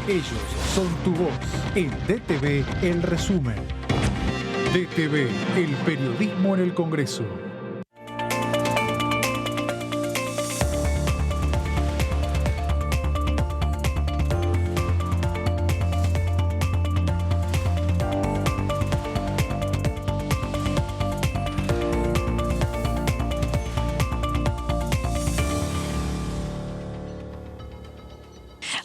Ellos son tu voz. En DTV, el resumen. DTV, el periodismo en el Congreso.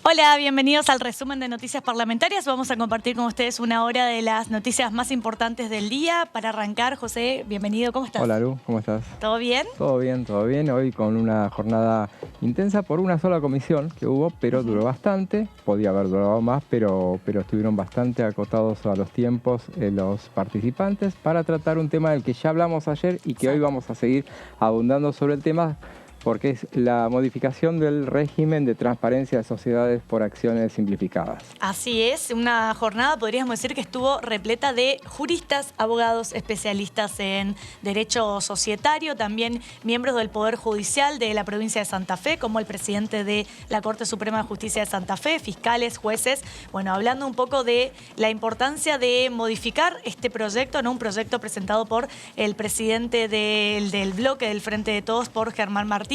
Hola, bienvenidos al resumen de noticias parlamentarias. Vamos a compartir con ustedes una hora de las noticias más importantes del día. Para arrancar, José, bienvenido. ¿Cómo estás? Hola, Lu, ¿cómo estás? ¿Todo bien? Todo bien, todo bien. Hoy con una jornada intensa por una sola comisión que hubo, pero duró bastante. Podía haber durado más, pero estuvieron bastante acotados a los tiempos los participantes para tratar un tema del que ya hablamos ayer y que hoy vamos a seguir abundando sobre el tema, porque es la modificación del régimen de transparencia de sociedades por acciones simplificadas. Así es, una jornada, podríamos decir, que estuvo repleta de juristas, abogados, especialistas en derecho societario, también miembros del Poder Judicial de la provincia de Santa Fe, como el presidente de la Corte Suprema de Justicia de Santa Fe, fiscales, jueces. Bueno, hablando un poco de la importancia de modificar este proyecto, ¿no? Un proyecto presentado por el presidente del bloque del Frente de Todos, por Germán Martínez,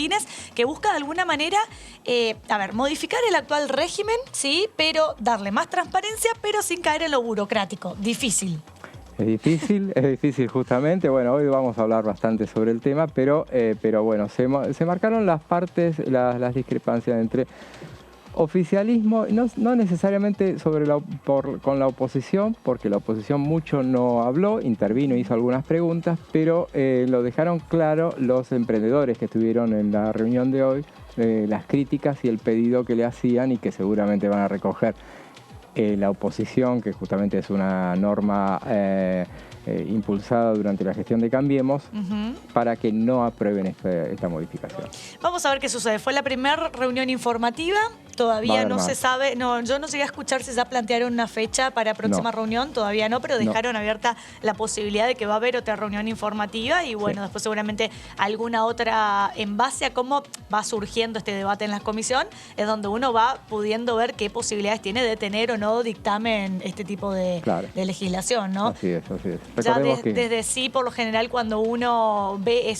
que busca de alguna manera, modificar el actual régimen, sí, pero darle más transparencia, pero sin caer en lo burocrático. Difícil. Es difícil justamente. Bueno, hoy vamos a hablar bastante sobre el tema, pero bueno, se marcaron las partes, las discrepancias entre oficialismo, no necesariamente con la oposición, porque la oposición mucho no habló, intervino, hizo algunas preguntas, pero lo dejaron claro los emprendedores que estuvieron en la reunión de hoy, las críticas y el pedido que le hacían y que seguramente van a recoger la oposición, que justamente es una norma impulsada durante la gestión de Cambiemos, para que no aprueben esta modificación. Vamos a ver qué sucede. Fue la primera reunión informativa. Todavía no se sabe, yo no llegué a escuchar si ya plantearon una fecha para próxima reunión, todavía no, pero dejaron abierta la posibilidad de que va a haber otra reunión informativa y bueno, después seguramente alguna otra, en base a cómo va surgiendo este debate en la comisión, es donde uno va pudiendo ver qué posibilidades tiene de tener o no dictamen este tipo de legislación, ¿no? Así es, así es. Ya desde sí, por lo general, cuando uno ve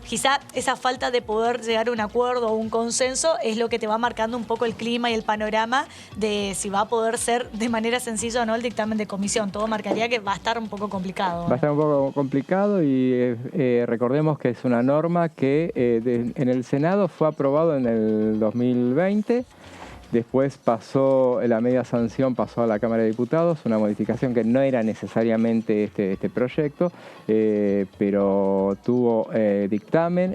quizá esa falta de poder llegar a un acuerdo o un consenso, es lo que te va marcando un poco el clima y el panorama de si va a poder ser de manera sencilla o no el dictamen de comisión. Todo marcaría que va a estar un poco complicado. Va a estar un poco complicado y recordemos que es una norma que en el Senado fue aprobado en el 2020. Después pasó, la media sanción pasó a la Cámara de Diputados, una modificación que no era necesariamente este proyecto, pero tuvo dictamen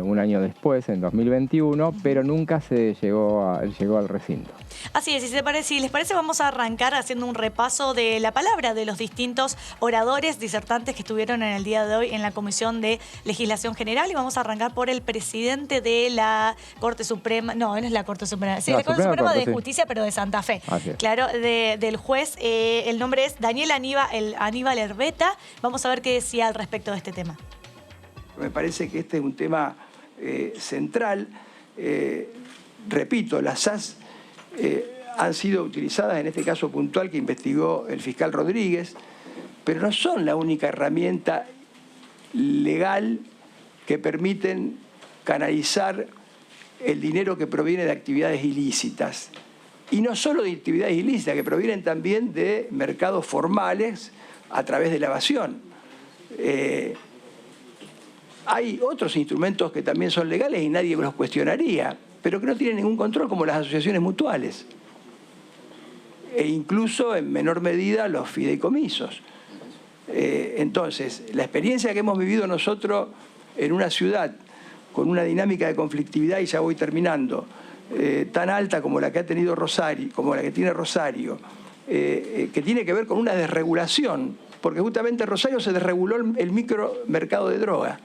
un año después, en 2021, pero nunca se llegó al recinto. Así es, si les parece, vamos a arrancar haciendo un repaso de la palabra de los distintos oradores, disertantes que estuvieron en el día de hoy en la Comisión de Legislación General, y vamos a arrancar por el presidente de la Corte Suprema, no es la Corte Suprema, sí, la Corte Suprema de Justicia, pero de Santa Fe. Claro, del juez, el nombre es Daniel Aníbal Herbeta. Vamos a ver qué decía al respecto de este tema. Me parece que este es un tema central. Repito, las SAS han sido utilizadas en este caso puntual que investigó el fiscal Rodríguez, pero no son la única herramienta legal que permiten canalizar el dinero que proviene de actividades ilícitas. Y no solo de actividades ilícitas, que provienen también de mercados formales a través de la evasión. Hay otros instrumentos que también son legales y nadie los cuestionaría, pero que no tienen ningún control, como las asociaciones mutuales. E incluso, en menor medida, los fideicomisos. Entonces, la experiencia que hemos vivido nosotros en una ciudad con una dinámica de conflictividad, y ya voy terminando, tan alta como la que ha tenido Rosario, como la que tiene Rosario, que tiene que ver con una desregulación, porque justamente en Rosario se desreguló el micromercado de droga.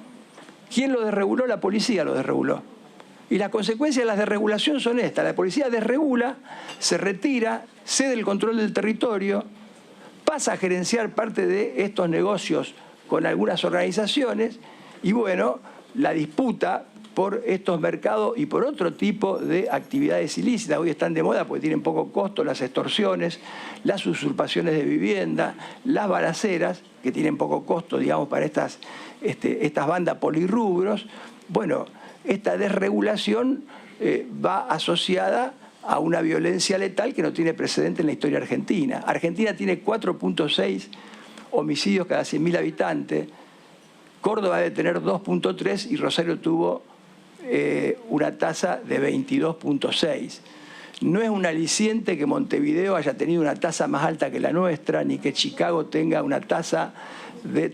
¿Quién lo desreguló? La policía lo desreguló. Y las consecuencias de la desregulación son estas. La policía desregula, se retira, cede el control del territorio, pasa a gerenciar parte de estos negocios con algunas organizaciones y bueno, la disputa por estos mercados y por otro tipo de actividades ilícitas. Hoy están de moda porque tienen poco costo, las extorsiones, las usurpaciones de vivienda, las balaceras, que tienen poco costo, digamos, para estas bandas polirrubros. Bueno, esta desregulación va asociada a una violencia letal que no tiene precedente en la historia argentina. Argentina tiene 4.6 homicidios cada 100.000 habitantes, Córdoba debe tener 2.3 y Rosario tuvo una tasa de 22.6. No es un aliciente que Montevideo haya tenido una tasa más alta que la nuestra, ni que Chicago tenga una tasa de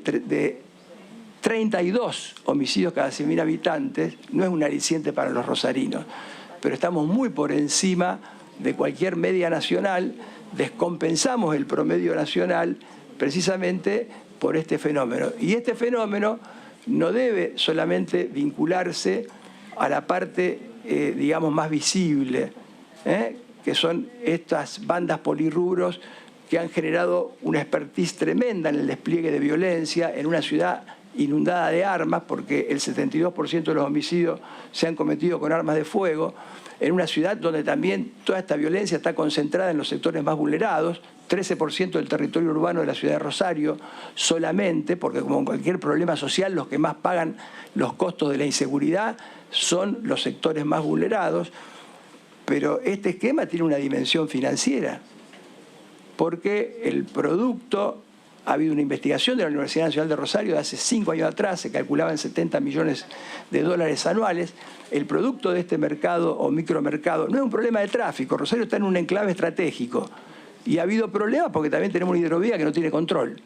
32 homicidios cada 100.000 habitantes. No es un aliciente para los rosarinos, pero estamos muy por encima de cualquier media nacional, descompensamos el promedio nacional precisamente por este fenómeno. Y este fenómeno no debe solamente vincularse a la parte, digamos, más visible, que son estas bandas polirrubros que han generado una expertise tremenda en el despliegue de violencia en una ciudad inundada de armas, porque el 72% de los homicidios se han cometido con armas de fuego, en una ciudad donde también toda esta violencia está concentrada en los sectores más vulnerados, 13% del territorio urbano de la ciudad de Rosario solamente, porque como en cualquier problema social, los que más pagan los costos de la inseguridad son los sectores más vulnerados. Pero este esquema tiene una dimensión financiera, porque el producto, ha habido una investigación de la Universidad Nacional de Rosario de hace 5 años atrás, se calculaba en 70 millones de dólares anuales. El producto de este mercado o micromercado no es un problema de tráfico. Rosario está en un enclave estratégico y ha habido problemas porque también tenemos una hidrovía que no tiene control.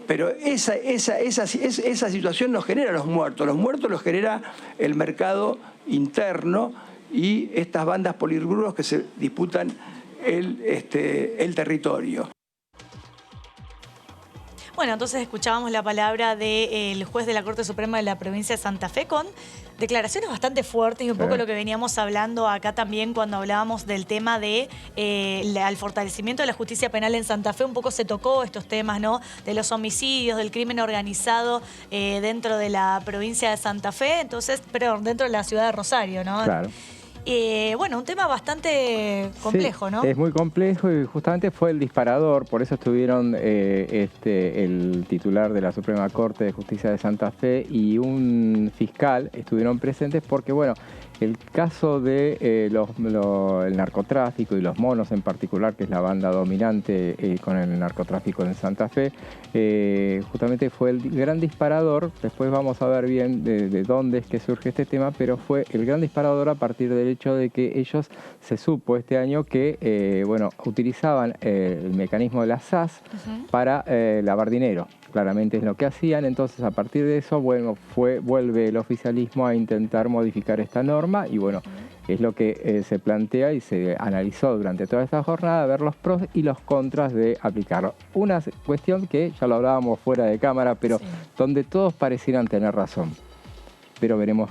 Pero esa situación nos genera los muertos. Los muertos los genera el mercado interno y estas bandas polirrubros que se disputan el territorio. Bueno, entonces escuchábamos la palabra del juez de la Corte Suprema de la provincia de Santa Fe con declaraciones bastante fuertes y un poco lo que veníamos hablando acá también cuando hablábamos del tema de al fortalecimiento de la justicia penal en Santa Fe. Un poco se tocó estos temas, ¿no? De los homicidios, del crimen organizado dentro de la provincia de Santa Fe, entonces, perdón, dentro de la ciudad de Rosario, ¿no? Claro. Bueno, un tema bastante complejo, sí, ¿no? Es muy complejo y justamente fue el disparador, por eso estuvieron el titular de la Suprema Corte de Justicia de Santa Fe y un fiscal estuvieron presentes porque, bueno, el caso de el narcotráfico y los monos en particular, que es la banda dominante con el narcotráfico en Santa Fe, justamente fue el gran disparador. Después vamos a ver bien de dónde es que surge este tema, pero fue el gran disparador a partir del hecho de que ellos, se supo este año que bueno, utilizaban el mecanismo de la SAS para lavar dinero. Claramente es lo que hacían, entonces a partir de eso, bueno, vuelve el oficialismo a intentar modificar esta norma y bueno, es lo que se plantea y se analizó durante toda esta jornada, ver los pros y los contras de aplicarlo. Una cuestión que ya lo hablábamos fuera de cámara, pero donde todos parecieran tener razón, pero veremos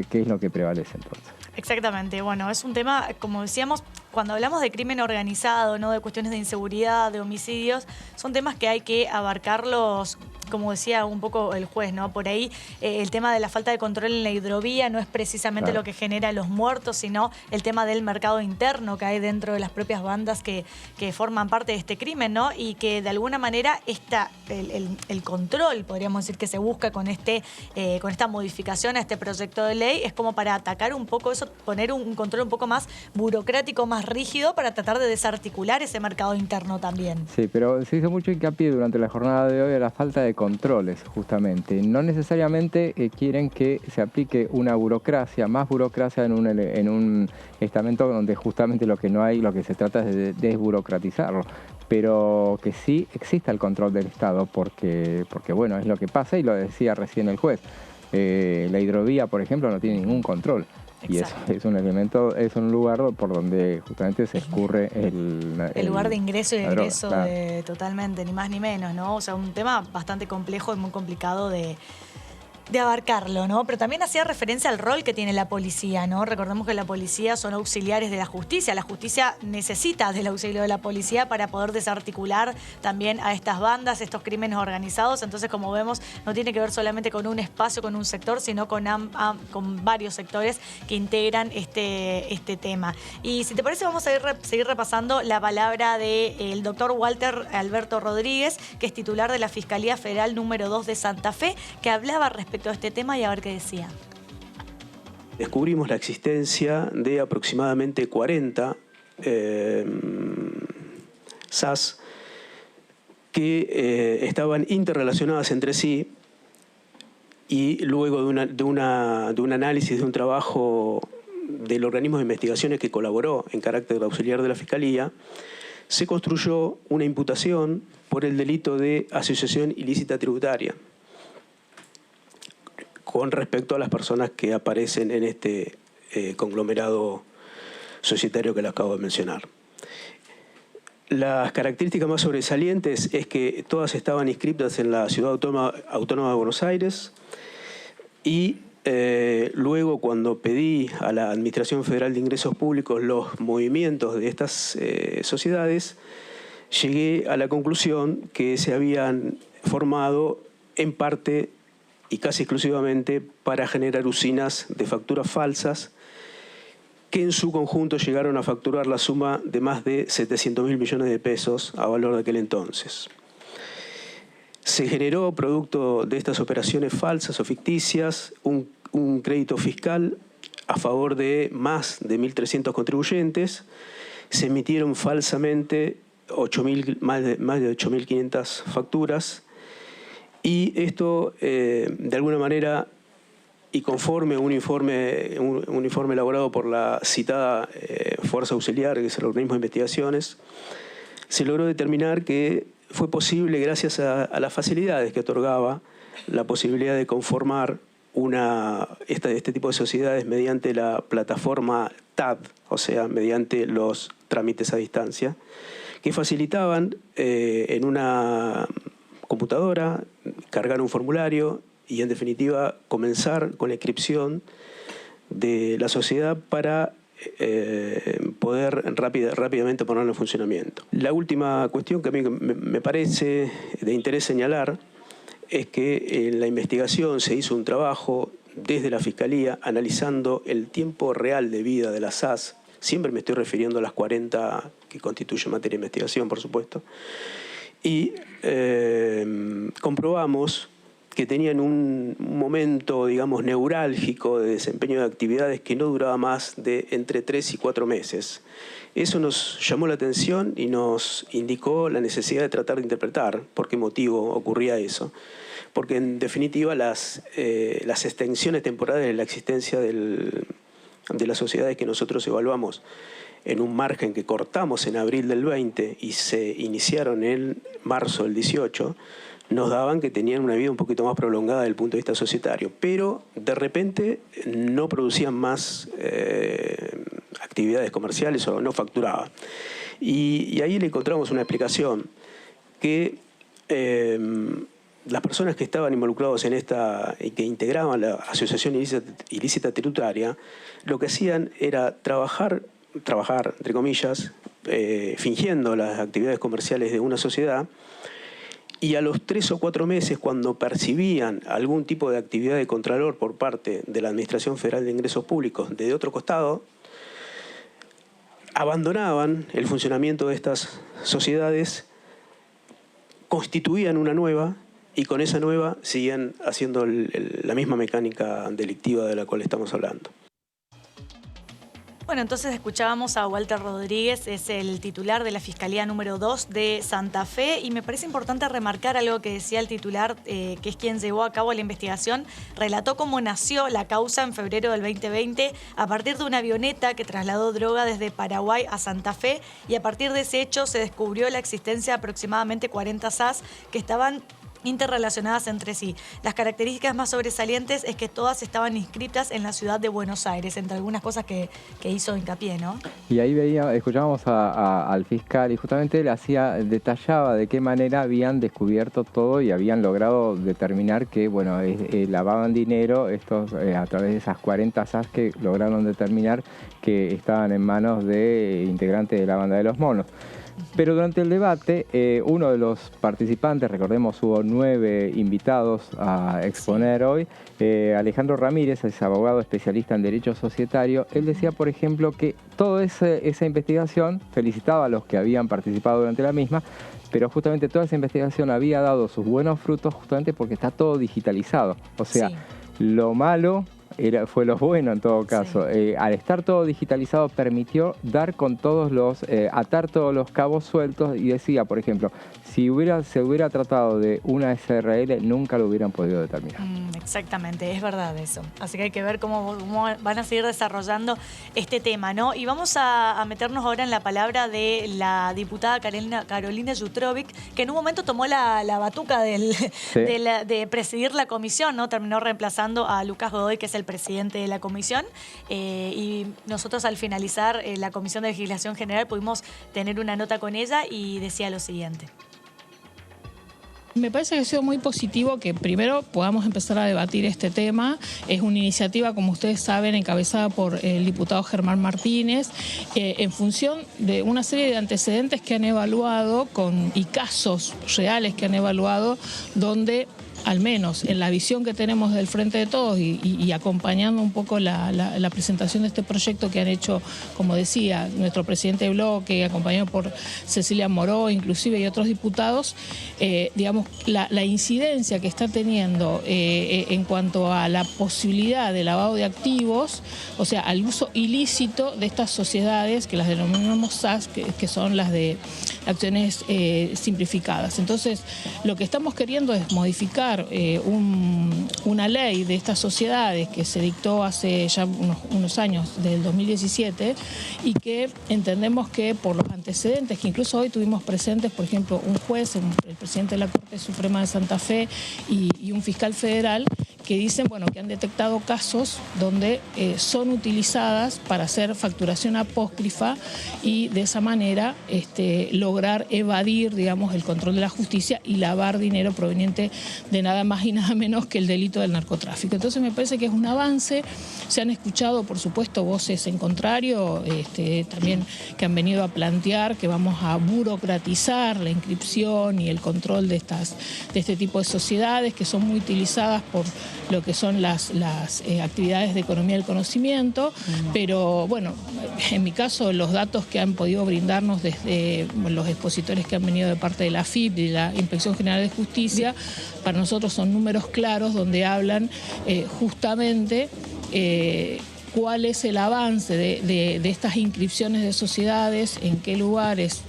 qué es lo que prevalece entonces. Exactamente, bueno, es un tema, como decíamos, cuando hablamos de crimen organizado, ¿no? De cuestiones de inseguridad, de homicidios, son temas que hay que abarcarlos, como decía un poco el juez, ¿no? Por ahí el tema de la falta de control en la hidrovía no es precisamente lo que genera los muertos, sino el tema del mercado interno que hay dentro de las propias bandas que forman parte de este crimen, ¿no? Y que de alguna manera el control, podríamos decir, que se busca con esta modificación a este proyecto de ley es como para atacar un poco eso, poner un control un poco más burocrático, más rígido, para tratar de desarticular ese mercado interno también. Sí, pero se hizo mucho hincapié durante la jornada de hoy a la falta de controles, justamente. No necesariamente quieren que se aplique una burocracia, más burocracia en un estamento donde justamente lo que no hay, lo que se trata es de desburocratizarlo. Pero que sí exista el control del Estado, porque bueno, es lo que pasa y lo decía recién el juez. La hidrovía, por ejemplo, no tiene ningún control. Y eso es un elemento, es un lugar por donde justamente se escurre el lugar de ingreso y de egreso, claro. Totalmente, ni más ni menos, ¿no? O sea, un tema bastante complejo y muy complicado de de abarcarlo, ¿no? Pero también hacía referencia al rol que tiene la policía, ¿no? Recordemos que la policía son auxiliares de la justicia. La justicia necesita del auxilio de la policía para poder desarticular también a estas bandas, estos crímenes organizados. Entonces, como vemos, no tiene que ver solamente con un espacio, con un sector, sino con varios sectores que integran este tema. Y si te parece, vamos a seguir repasando la palabra del doctor Walter Alberto Rodríguez, que es titular de la Fiscalía Federal número 2 de Santa Fe, que hablaba respecto a este tema y a ver qué decía. Descubrimos la existencia de aproximadamente 40 SAS que estaban interrelacionadas entre sí, y luego de un análisis, de un trabajo del organismo de investigaciones que colaboró en carácter auxiliar de la Fiscalía, se construyó una imputación por el delito de asociación ilícita tributaria con respecto a las personas que aparecen en este conglomerado societario que les acabo de mencionar. Las características más sobresalientes es que todas estaban inscritas en la Ciudad Autónoma de Buenos Aires, y luego, cuando pedí a la Administración Federal de Ingresos Públicos los movimientos de estas sociedades, llegué a la conclusión que se habían formado en parte y casi exclusivamente para generar usinas de facturas falsas, que en su conjunto llegaron a facturar la suma de más de 700.000 millones de pesos a valor de aquel entonces. Se generó, producto de estas operaciones falsas o ficticias, un crédito fiscal a favor de más de 1.300 contribuyentes. Se emitieron falsamente más de 8.500 facturas, y esto, de alguna manera, y conforme a un informe elaborado por la citada Fuerza Auxiliar, que es el organismo de investigaciones, se logró determinar que fue posible, gracias a las facilidades que otorgaba la posibilidad de conformar este tipo de sociedades mediante la plataforma TAD, o sea, mediante los trámites a distancia, que facilitaban en una computadora cargar un formulario y, en definitiva, comenzar con la inscripción de la sociedad para poder rápidamente ponerlo en funcionamiento. La última cuestión que a mí me parece de interés señalar es que en la investigación se hizo un trabajo desde la Fiscalía analizando el tiempo real de vida de las SAS. Siempre me estoy refiriendo a las 40 que constituyen materia de investigación, por supuesto. Y comprobamos que tenían un momento, digamos, neurálgico de desempeño de actividades que no duraba más de entre 3 y 4 meses. Eso nos llamó la atención y nos indicó la necesidad de tratar de interpretar por qué motivo ocurría eso. Porque, en definitiva, las extensiones temporales de la existencia de las sociedades que nosotros evaluamos en un margen que cortamos en abril del 20 y se iniciaron en marzo del 18, nos daban que tenían una vida un poquito más prolongada desde el punto de vista societario, pero de repente no producían más actividades comerciales o no facturaban. Y ahí le encontramos una explicación, que las personas que estaban involucrados en esta y que integraban la asociación ilícita tributaria, lo que hacían era trabajar, entre comillas, fingiendo las actividades comerciales de una sociedad, y a los 3 o 4 meses, cuando percibían algún tipo de actividad de contralor por parte de la Administración Federal de Ingresos Públicos desde otro costado, abandonaban el funcionamiento de estas sociedades, constituían una nueva, y con esa nueva siguen haciendo la misma mecánica delictiva de la cual estamos hablando. Bueno, entonces escuchábamos a Walter Rodríguez, es el titular de la Fiscalía número 2 de Santa Fe, y me parece importante remarcar algo que decía el titular, que es quien llevó a cabo la investigación. Relató cómo nació la causa en febrero del 2020 a partir de una avioneta que trasladó droga desde Paraguay a Santa Fe, y a partir de ese hecho se descubrió la existencia de aproximadamente 40 SAS que estaban interrelacionadas entre sí. Las características más sobresalientes es que todas estaban inscritas en la ciudad de Buenos Aires, entre algunas cosas que hizo hincapié, ¿no? Y ahí escuchábamos al fiscal y justamente él detallaba de qué manera habían descubierto todo y habían logrado determinar que, bueno, lavaban dinero a través de esas 40 SAS que lograron determinar que estaban en manos de integrantes de la banda de los monos. Pero durante el debate, uno de los participantes, recordemos, hubo 9 invitados a exponer hoy, Alejandro Ramírez, es abogado especialista en derecho societario. Él decía, por ejemplo, que toda esa investigación, felicitaba a los que habían participado durante la misma, pero justamente toda esa investigación había dado sus buenos frutos justamente porque está todo digitalizado. O sea, lo malo fue lo bueno en todo caso. Al estar todo digitalizado permitió atar todos los cabos sueltos y decía, por ejemplo, si se hubiera tratado de una SRL nunca lo hubieran podido determinar. Exactamente, es verdad eso. Así que hay que ver cómo van a seguir desarrollando este tema, ¿no? Y vamos a meternos ahora en la palabra de la diputada Carolina Jutrovic, que en un momento tomó la batuca de presidir la comisión, ¿no? Terminó reemplazando a Lucas Godoy, que es el presidente de la comisión, y nosotros al finalizar la Comisión de Legislación General pudimos tener una nota con ella y decía lo siguiente. Me parece que ha sido muy positivo que primero podamos empezar a debatir este tema. Es una iniciativa, como ustedes saben, encabezada por el diputado Germán Martínez, en función de una serie de antecedentes que han evaluado y casos reales que han evaluado donde, al menos en la visión que tenemos del Frente de Todos y acompañando un poco la presentación de este proyecto que han hecho, como decía, nuestro presidente de bloque, acompañado por Cecilia Moró, inclusive, y otros diputados, digamos, la incidencia que está teniendo en cuanto a la posibilidad de lavado de activos, o sea, al uso ilícito de estas sociedades, que las denominamos SAS, que son las de acciones simplificadas. Entonces, lo que estamos queriendo es modificar una ley de estas sociedades que se dictó hace ya unos años, del 2017, y que entendemos que por los antecedentes que incluso hoy tuvimos presentes, por ejemplo, un juez, el presidente de la Corte Suprema de Santa Fe y un fiscal federal, que dicen, bueno, que han detectado casos donde son utilizadas para hacer facturación apócrifa y de esa manera lograr evadir, digamos, el control de la justicia y lavar dinero proveniente de nada más y nada menos que el delito del narcotráfico. Entonces me parece que es un avance. Se han escuchado, por supuesto, voces en contrario, también que han venido a plantear que vamos a burocratizar la inscripción y el control de este tipo de sociedades que son muy utilizadas por lo que son las actividades de economía del conocimiento, pero bueno, en mi caso los datos que han podido brindarnos desde los expositores que han venido de parte de la AFIP y de la Inspección General de Justicia, para nosotros son números claros donde hablan justamente cuál es el avance de estas inscripciones de sociedades, en qué lugares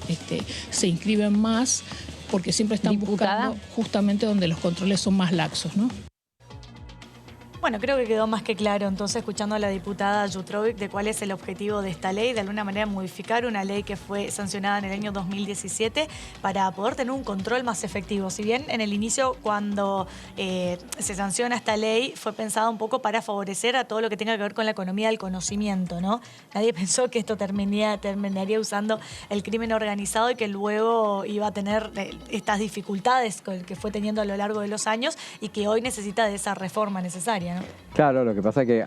se inscriben más, porque siempre están buscando justamente donde los controles son más laxos, ¿no? Bueno, creo que quedó más que claro, entonces, escuchando a la diputada Jutrovic, de cuál es el objetivo de esta ley, de alguna manera modificar una ley que fue sancionada en el año 2017 para poder tener un control más efectivo. Si bien en el inicio, cuando se sanciona esta ley, fue pensada un poco para favorecer a todo lo que tenga que ver con la economía del conocimiento, ¿no? Nadie pensó que esto terminaría usando el crimen organizado y que luego iba a tener estas dificultades que fue teniendo a lo largo de los años y que hoy necesita de esa reforma necesaria, ¿no? Claro, lo que pasa es que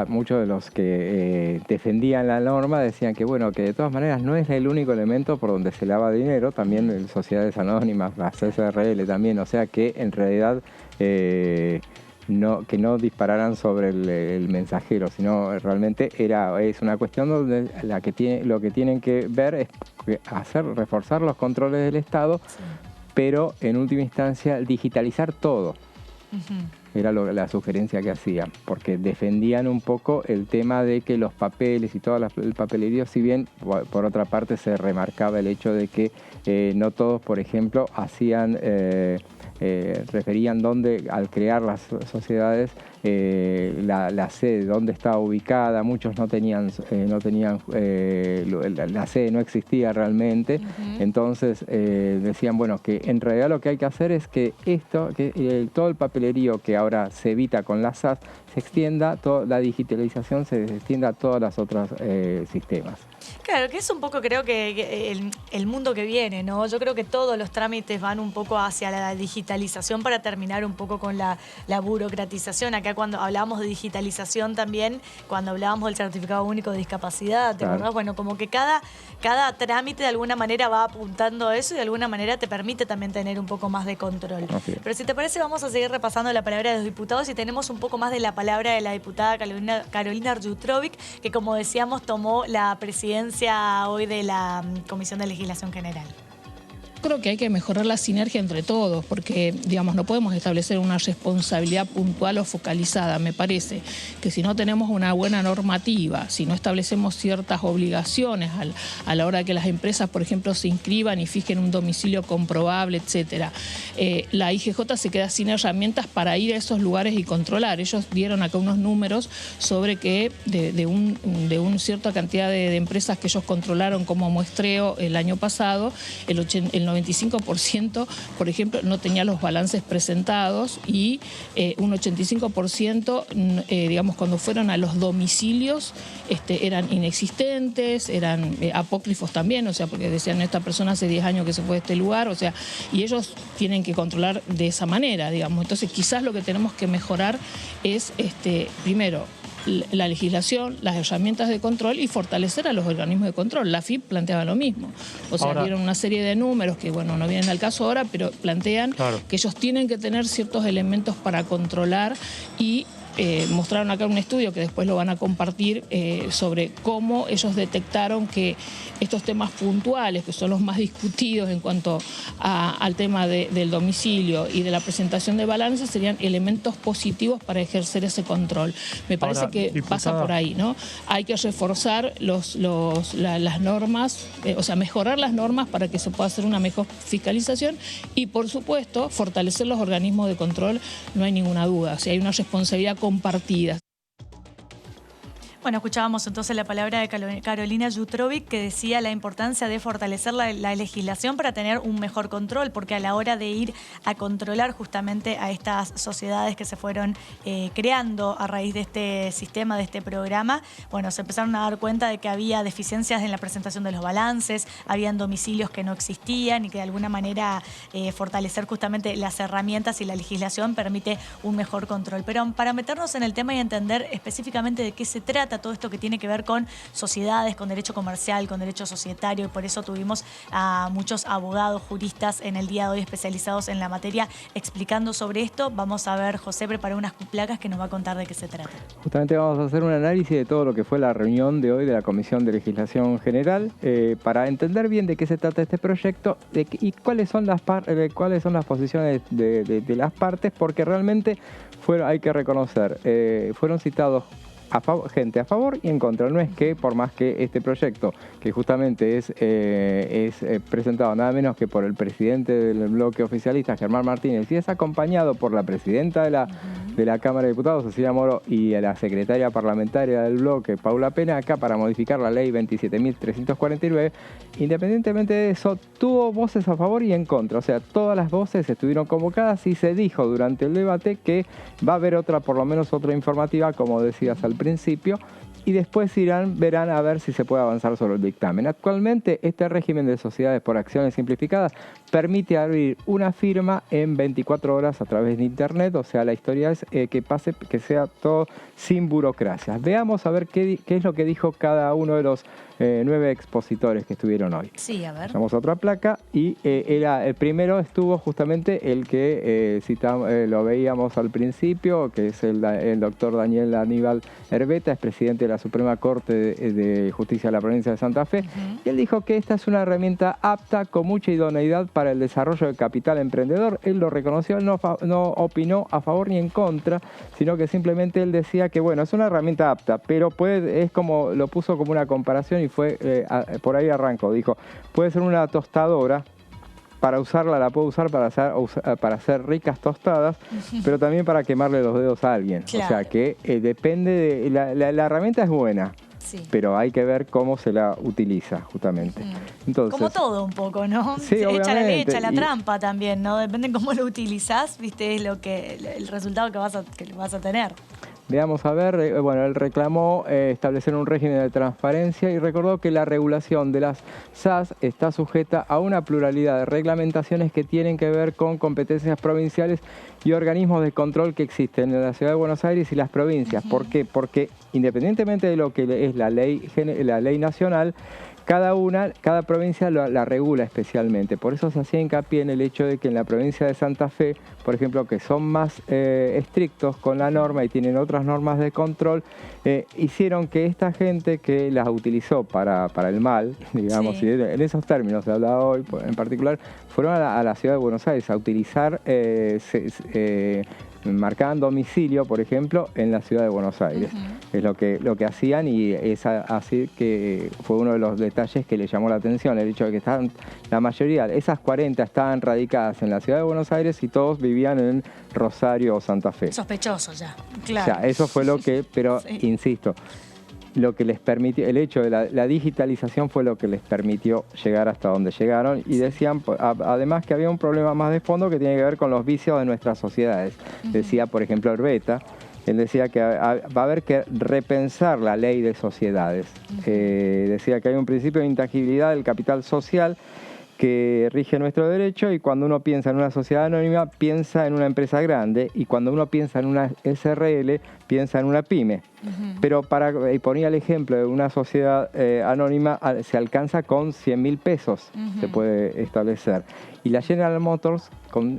muchos de los que defendían la norma decían que, bueno, que de todas maneras no es el único elemento por donde se lava dinero, también sociedades anónimas, las SRL también, o sea que en realidad que no dispararan sobre el mensajero, sino realmente es una cuestión donde lo que tienen que ver es reforzar los controles del Estado, pero en última instancia digitalizar todo. Era la sugerencia que hacían, porque defendían un poco el tema de que los papeles y todo el papelerío, si bien por otra parte se remarcaba el hecho de que no todos, por ejemplo, hacían referían dónde, al crear las sociedades, la sede, dónde estaba ubicada. Muchos no tenían la sede no existía realmente. Entonces decían, bueno, que en realidad lo que hay que hacer es que todo el papelerío que ahora se evita con la SAS se extienda, la digitalización se extienda a todos los otros sistemas. Claro, que es un poco, creo que el mundo que viene, ¿no? Yo creo que todos los trámites van un poco hacia la digitalización para terminar un poco con la burocratización. Acá cuando hablábamos de digitalización también, cuando hablábamos del certificado único de discapacidad, ¿te acordás? Bueno, como que cada trámite de alguna manera va apuntando a eso y de alguna manera te permite también tener un poco más de control. Okay. Pero si te parece, vamos a seguir repasando la palabra de los diputados y tenemos un poco más de la palabra de la diputada Carolina Arjutrovic, que como decíamos tomó la presidencia hoy de la Comisión de Legislación General. Creo que hay que mejorar la sinergia entre todos, porque, digamos, no podemos establecer una responsabilidad puntual o focalizada. Me parece que si no tenemos una buena normativa, si no establecemos ciertas obligaciones a la hora de que las empresas, por ejemplo, se inscriban y fijen un domicilio comprobable, etcétera, la IGJ se queda sin herramientas para ir a esos lugares y controlar. Ellos dieron acá unos números sobre que de una cierta cantidad de empresas que ellos controlaron como muestreo el año pasado, el 95%, por ejemplo, no tenía los balances presentados y un 85%, digamos, cuando fueron a los domicilios, eran inexistentes, eran apócrifos también, o sea, porque decían, esta persona hace 10 años que se fue de este lugar, o sea, y ellos tienen que controlar de esa manera, digamos. Entonces, quizás lo que tenemos que mejorar es, primero, la legislación, las herramientas de control y fortalecer a los organismos de control. La FIP planteaba lo mismo. O sea, dieron una serie de números que, bueno, no vienen al caso ahora, pero plantean que ellos tienen que tener ciertos elementos para controlar y mostraron acá un estudio que después lo van a compartir sobre cómo ellos detectaron que estos temas puntuales, que son los más discutidos en cuanto al tema del domicilio y de la presentación de balances, serían elementos positivos para ejercer ese control. Me parece que pasa por ahí, ¿no? Hay que reforzar las normas, o sea, mejorar las normas para que se pueda hacer una mejor fiscalización y, por supuesto, fortalecer los organismos de control, no hay ninguna duda. O sea, hay una responsabilidad compartidas. Bueno, escuchábamos entonces la palabra de Carolina Arjutrovic, que decía la importancia de fortalecer la legislación para tener un mejor control, porque a la hora de ir a controlar justamente a estas sociedades que se fueron creando a raíz de este sistema, de este programa, bueno, se empezaron a dar cuenta de que había deficiencias en la presentación de los balances, habían domicilios que no existían y que de alguna manera fortalecer justamente las herramientas y la legislación permite un mejor control. Pero para meternos en el tema y entender específicamente de qué se trata todo esto que tiene que ver con sociedades, con derecho comercial, con derecho societario, y por eso tuvimos a muchos abogados, juristas en el día de hoy especializados en la materia explicando sobre esto. Vamos a ver, José preparó unas placas que nos va a contar de qué se trata. Justamente vamos a hacer un análisis de todo lo que fue la reunión de hoy de la Comisión de Legislación General para entender bien de qué se trata este proyecto y cuáles son las posiciones de las partes, porque realmente hay que reconocer, fueron citados gente a favor y en contra. No es que, por más que este proyecto, que justamente es presentado nada menos que por el presidente del bloque oficialista, Germán Martínez, y es acompañado por la presidenta de la Cámara de Diputados, Cecilia Moro, y a la secretaria parlamentaria del bloque, Paula Pena, acá para modificar la ley 27.349, independientemente de eso, tuvo voces a favor y en contra. O sea, todas las voces estuvieron convocadas y se dijo durante el debate que va a haber por lo menos otra informativa, como decías al principio, y después verán a ver si se puede avanzar sobre el dictamen. Actualmente, este régimen de sociedades por acciones simplificadas permite abrir una firma en 24 horas a través de Internet. O sea, la historia es que sea todo sin burocracias. Veamos a ver qué es lo que dijo cada uno de los 9 expositores que estuvieron hoy. Sí, a ver. Vamos a otra placa y el primero estuvo justamente el que lo veíamos al principio, que es el doctor Daniel Aníbal Herbeta, es presidente de la Suprema Corte de Justicia de la provincia de Santa Fe. Y él dijo que esta es una herramienta apta con mucha idoneidad para el desarrollo del capital emprendedor. Él lo reconoció, no opinó a favor ni en contra, sino que simplemente él decía que, bueno, es una herramienta apta, pero lo puso como una comparación y fue por ahí arrancó. Dijo, puede ser una tostadora para usarla la puedo usar para hacer ricas tostadas, pero también para quemarle los dedos a alguien. Claro. O sea que depende de... La herramienta es buena, Sí. pero hay que ver cómo se la utiliza justamente. Entonces, Como todo un poco, ¿no? Sí, Echa la obviamente. ley, echa la trampa también, ¿no? Depende de cómo lo utilizás, viste, es el resultado que vas a tener. veamos a ver, bueno, él reclamó establecer un régimen de transparencia y recordó que la regulación de las SAS está sujeta a una pluralidad de reglamentaciones que tienen que ver con competencias provinciales y organismos de control que existen en la Ciudad de Buenos Aires y las provincias. ¿Por qué? Porque independientemente de lo que es la ley nacional, cada provincia la regula especialmente. Por eso se hacía hincapié en el hecho de que en la provincia de Santa Fe, por ejemplo, que son más estrictos con la norma y tienen otras normas de control, hicieron que esta gente que las utilizó para el mal, digamos, Sí. y en esos términos se hablaba hoy en particular, fueron a la Ciudad de Buenos Aires a utilizar marcaban domicilio, por ejemplo, en la Ciudad de Buenos Aires. Es lo que hacían y es así que fue uno de los detalles que le llamó la atención, el hecho de que estaban, la mayoría, esas 40 estaban radicadas en la Ciudad de Buenos Aires y todos vivían en Rosario o Santa Fe. Sospechoso ya, claro. O sea, eso fue lo que, pero Sí. insisto, lo que les permitió, el hecho de la digitalización fue lo que les permitió llegar hasta donde llegaron y decían además que había un problema más de fondo que tiene que ver con los vicios de nuestras sociedades. Decía, por ejemplo, Herbeta, él decía que va a haber que repensar la ley de sociedades. Decía que hay un principio de intangibilidad del capital social que rige nuestro derecho y cuando uno piensa en una sociedad anónima piensa en una empresa grande y cuando uno piensa en una SRL piensa en una pyme. Pero y ponía el ejemplo de una sociedad anónima, se alcanza con 100.000 pesos, se puede establecer. Y la General Motors,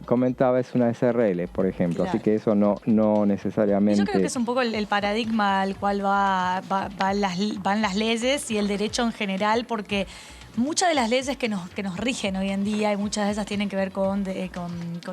comentaba, es una SRL, por ejemplo, Claro. así que eso no necesariamente... Yo creo que es un poco el paradigma al cual van las leyes y el derecho en general, porque muchas de las leyes que nos rigen hoy en día, y muchas de esas tienen que ver con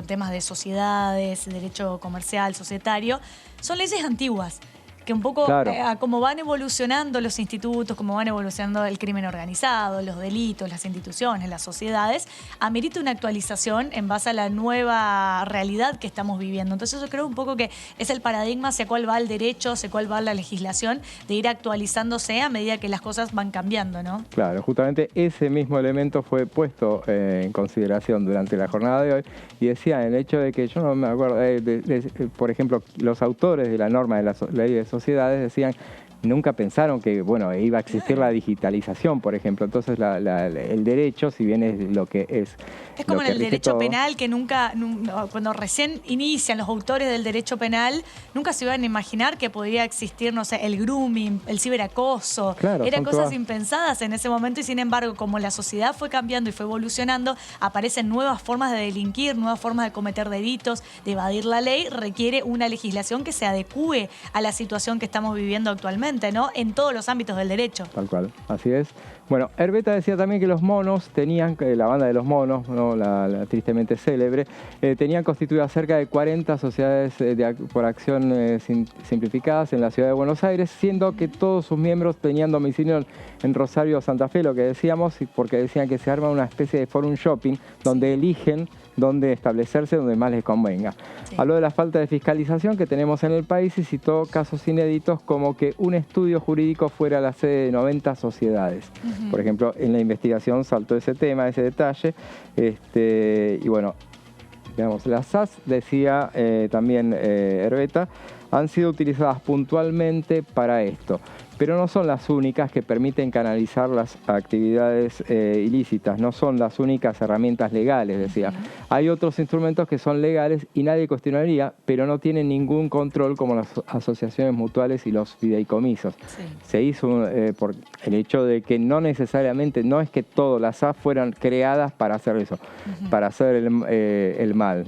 temas de sociedades, derecho comercial, societario, son leyes antiguas, que un poco, Claro. como van evolucionando los institutos, como van evolucionando el crimen organizado, los delitos, las instituciones, las sociedades, amerita una actualización en base a la nueva realidad que estamos viviendo. Entonces yo creo un poco que es el paradigma hacia cuál va el derecho, hacia cuál va la legislación, de ir actualizándose a medida que las cosas van cambiando, ¿no? Claro, justamente ese mismo elemento fue puesto en consideración durante la jornada de hoy y decía el hecho de que, yo no me acuerdo, por ejemplo, los autores de la norma de la ley de sociedades decían, nunca pensaron que, bueno, iba a existir la digitalización, por ejemplo. Entonces el derecho, si bien es lo que es... Es como lo en que el rige derecho todo, penal, que cuando recién inician los autores del derecho penal, nunca se iban a imaginar que podría existir, no sé, el grooming, el ciberacoso. Claro, Eran son cosas todas... impensadas en ese momento y sin embargo, como la sociedad fue cambiando y fue evolucionando, aparecen nuevas formas de delinquir, nuevas formas de cometer delitos, de evadir la ley, requiere una legislación que se adecúe a la situación que estamos viviendo actualmente, ¿no? En todos los ámbitos del derecho. Tal cual, así es. Bueno, Herbeta decía también que los Monos tenían, la banda de los Monos, ¿no? la tristemente célebre, tenían constituidas cerca de 40 sociedades por acción simplificadas en la Ciudad de Buenos Aires, siendo que todos sus miembros tenían domicilio en Rosario o Santa Fe, lo que decíamos, porque decían que se arma una especie de forum shopping donde eligen dónde establecerse, donde más les convenga. Sí. Habló de la falta de fiscalización que tenemos en el país y citó casos inéditos como que un estudio jurídico fuera la sede de 90 sociedades. Por ejemplo, en la investigación saltó ese tema, ese detalle, y bueno, digamos, las SAS, decía también Herbeta, han sido utilizadas puntualmente para esto, pero no son las únicas que permiten canalizar las actividades ilícitas, no son las únicas herramientas legales, decía. Hay otros instrumentos que son legales y nadie cuestionaría, pero no tienen ningún control como las asociaciones mutuales y los fideicomisos. Sí. Se hizo por el hecho de que no necesariamente, no es que todas las SAS fueran creadas para hacer eso, para hacer el mal,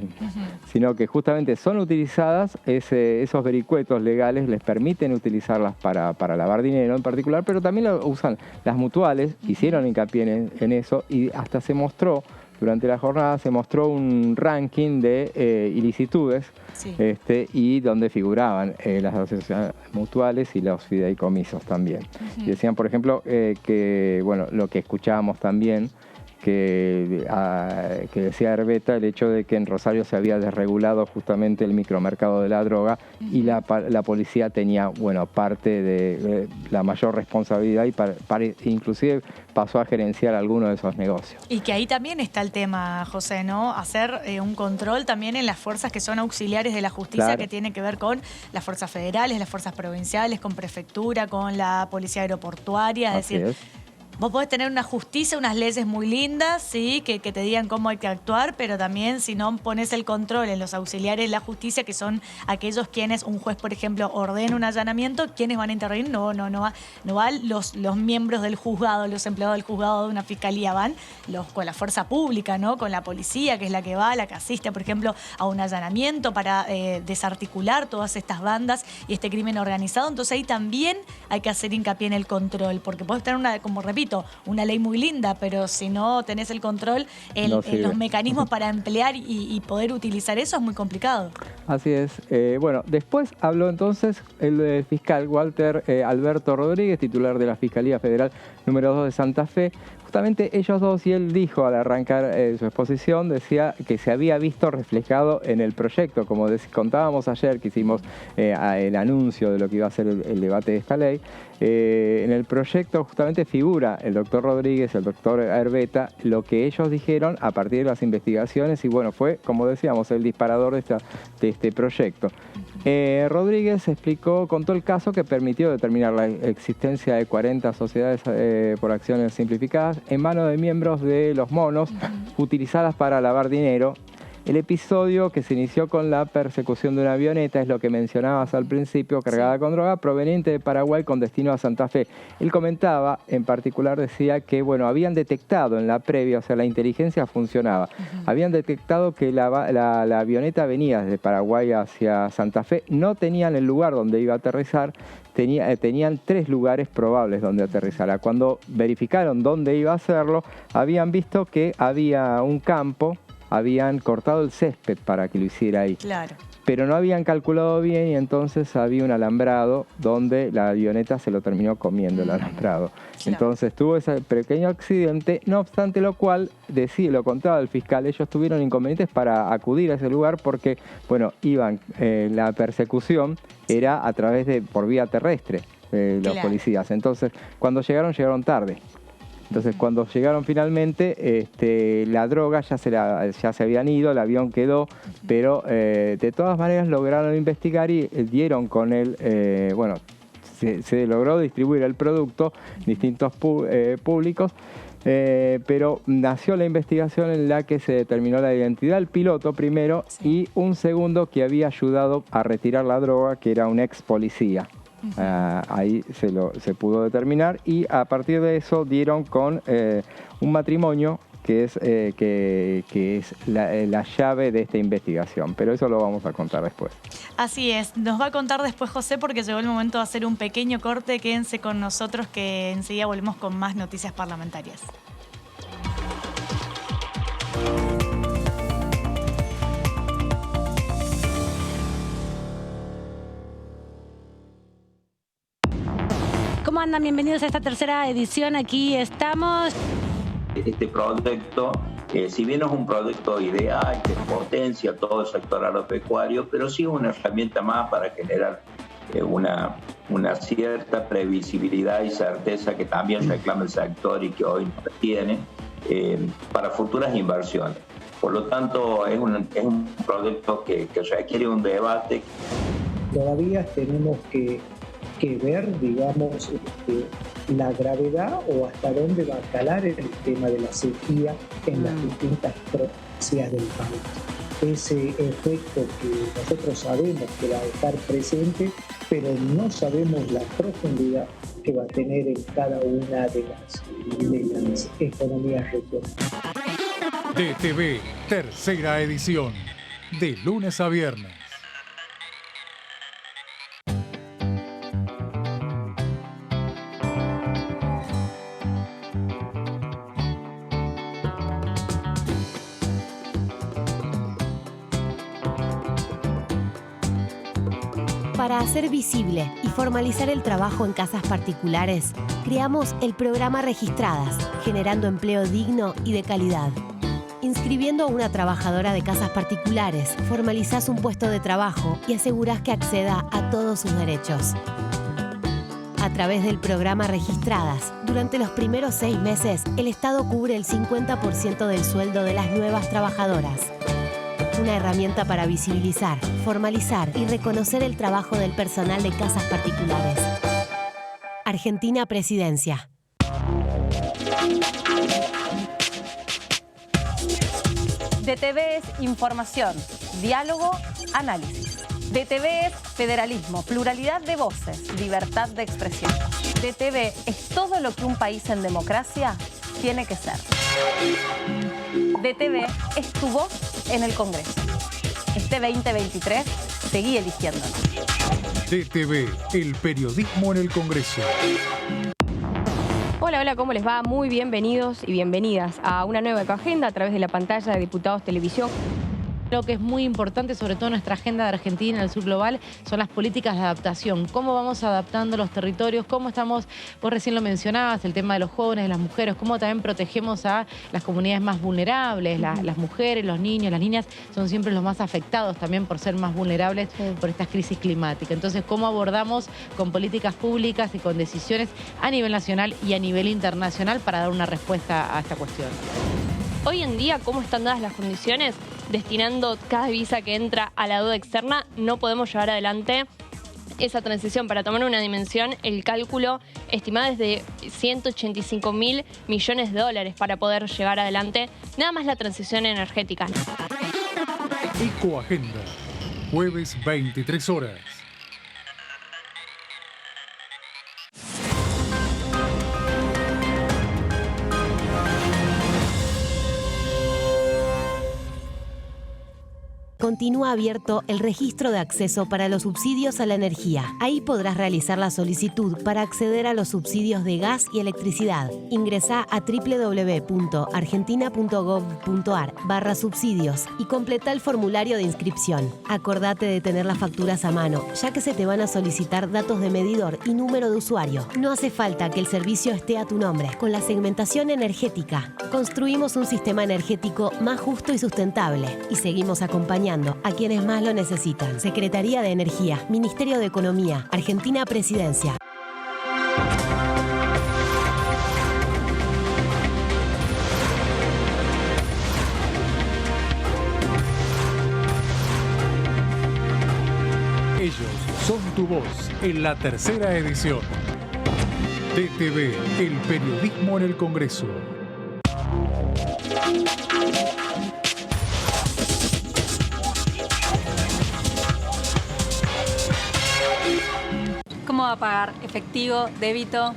sino que justamente son utilizadas, esos vericuetos legales les permiten utilizarlas para lavar dinero en particular, pero también lo usan las mutuales, hicieron hincapié en eso y hasta se mostró, durante la jornada se mostró un ranking de ilicitudes, Sí. y donde figuraban las asociaciones mutuales y los fideicomisos también. Y decían, por ejemplo, que, bueno, lo que escuchábamos también, que decía Herbeta, el hecho de que en Rosario se había desregulado justamente el micromercado de la droga y la policía tenía, bueno, parte de la mayor responsabilidad y inclusive pasó a gerenciar algunos de esos negocios. Y que ahí también está el tema, José, ¿no? Hacer un control también en las fuerzas que son auxiliares de la justicia, claro, que tiene que ver con las fuerzas federales, las fuerzas provinciales, con prefectura, con la policía aeroportuaria, es decir... Vos podés tener una justicia, unas leyes muy lindas, sí, que te digan cómo hay que actuar, pero también si no pones el control en los auxiliares de la justicia, que son aquellos quienes, un juez, por ejemplo, ordena un allanamiento, ¿quiénes van a intervenir? No van los miembros del juzgado, los empleados del juzgado de una fiscalía, van con la fuerza pública, ¿no? Con la policía, que es la que va, la que asiste, por ejemplo, a un allanamiento para desarticular todas estas bandas y este crimen organizado. Entonces ahí también hay que hacer hincapié en el control, porque podés tener como repito, una ley muy linda, pero si no tenés el control, los mecanismos para emplear y poder utilizar eso es muy complicado. Así es. Bueno, después habló entonces el fiscal Walter Alberto Rodríguez, titular de la Fiscalía Federal número 2 de Santa Fe. Justamente ellos dos, y él dijo al arrancar su exposición, decía que se había visto reflejado en el proyecto, como contábamos ayer que hicimos el anuncio de lo que iba a ser el debate de esta ley. En el proyecto justamente figura el doctor Rodríguez, el doctor Herbeta, lo que ellos dijeron a partir de las investigaciones, y bueno, fue, como decíamos, el disparador de este proyecto. Rodríguez contó el caso que permitió determinar la existencia de 40 sociedades por acciones simplificadas en manos de miembros de los monos, utilizadas para lavar dinero. El episodio, que se inició con la persecución de una avioneta, es lo que mencionabas al principio, cargada con droga, proveniente de Paraguay con destino a Santa Fe. Él comentaba, en particular decía que, bueno, habían detectado en la previa, o sea, la inteligencia funcionaba, habían detectado que la avioneta venía desde Paraguay hacia Santa Fe, no tenían el lugar donde iba a aterrizar, tenían 3 lugares probables donde aterrizara. Cuando verificaron dónde iba a hacerlo, habían visto que había un campo, habían cortado el césped para que lo hiciera ahí. Claro. Pero no habían calculado bien y entonces había un alambrado donde la avioneta se lo terminó comiendo el alambrado. Claro. Entonces tuvo ese pequeño accidente, no obstante lo cual, lo contaba el fiscal, ellos tuvieron inconvenientes para acudir a ese lugar porque, bueno, la persecución era a través por vía terrestre, los policías. Entonces, cuando llegaron tarde. Entonces, cuando llegaron finalmente, la droga ya se habían ido, el avión quedó, pero de todas maneras lograron investigar y dieron con él, se logró distribuir el producto en distintos públicos, pero nació la investigación en la que se determinó la identidad del piloto primero y un segundo que había ayudado a retirar la droga, que era un ex policía. Ahí se pudo determinar y a partir de eso dieron con un matrimonio que es la llave de esta investigación, pero eso lo vamos a contar después. Así es, nos va a contar después José porque llegó el momento de hacer un pequeño corte. Quédense con nosotros que enseguida volvemos con más noticias parlamentarias. ¿Cómo andan? Bienvenidos a esta tercera edición. Aquí estamos. Este proyecto, si bien no es un proyecto ideal que potencia todo el sector agropecuario, pero sí es una herramienta más para generar una cierta previsibilidad y certeza que también reclama el sector y que hoy no tiene para futuras inversiones. Por lo tanto, es un proyecto que requiere un debate. Todavía tenemos que ver, digamos, la gravedad o hasta dónde va a calar el tema de la sequía en las distintas provincias del país. Ese efecto que nosotros sabemos que va a estar presente, pero no sabemos la profundidad que va a tener en cada una de las economías regionales. DTV, tercera edición, de lunes a viernes. Para hacer visible y formalizar el trabajo en casas particulares, creamos el programa Registradas, generando empleo digno y de calidad. Inscribiendo a una trabajadora de casas particulares, formalizás un puesto de trabajo y asegurás que acceda a todos sus derechos. A través del programa Registradas, durante los primeros 6 meses, el Estado cubre el 50% del sueldo de las nuevas trabajadoras. Una herramienta para visibilizar, formalizar y reconocer el trabajo del personal de casas particulares. Argentina Presidencia. DTV es información, diálogo, análisis. DTV es federalismo, pluralidad de voces, libertad de expresión. DTV es todo lo que un país en democracia tiene que ser. DTV es tu voz en el Congreso. Este 2023, seguí eligiéndonos. DTV, el periodismo en el Congreso. Hola, hola, ¿cómo les va? Muy bienvenidos y bienvenidas a una nueva Ecoagenda a través de la pantalla de Diputados Televisión. Lo que es muy importante, sobre todo en nuestra agenda de Argentina, en el sur global, son las políticas de adaptación. Cómo vamos adaptando los territorios, cómo estamos, vos recién lo mencionabas, el tema de los jóvenes, de las mujeres, cómo también protegemos a las comunidades más vulnerables, las mujeres, los niños, las niñas son siempre los más afectados también por ser más vulnerables por esta crisis climática. Entonces, cómo abordamos con políticas públicas y con decisiones a nivel nacional y a nivel internacional para dar una respuesta a esta cuestión. Hoy en día, ¿cómo están dadas las condiciones? Destinando cada divisa que entra a la deuda externa, no podemos llevar adelante esa transición. Para tomar una dimensión, el cálculo estimado es de 185.000 millones de dólares para poder llevar adelante nada más la transición energética. Ecoagenda, jueves 23 horas. Continúa abierto el registro de acceso para los subsidios a la energía. Ahí podrás realizar la solicitud para acceder a los subsidios de gas y electricidad. Ingresá a www.argentina.gov.ar/subsidios y completa el formulario de inscripción. Acordate de tener las facturas a mano, ya que se te van a solicitar datos de medidor y número de usuario. No hace falta que el servicio esté a tu nombre. Con la segmentación energética, construimos un sistema energético más justo y sustentable y seguimos acompañando a quienes más lo necesitan. Secretaría de Energía, Ministerio de Economía, Argentina Presidencia. Ellos son tu voz en la tercera edición. DTV, el periodismo en el Congreso. ¿Cómo va a pagar? ¿Efectivo? ¿Débito?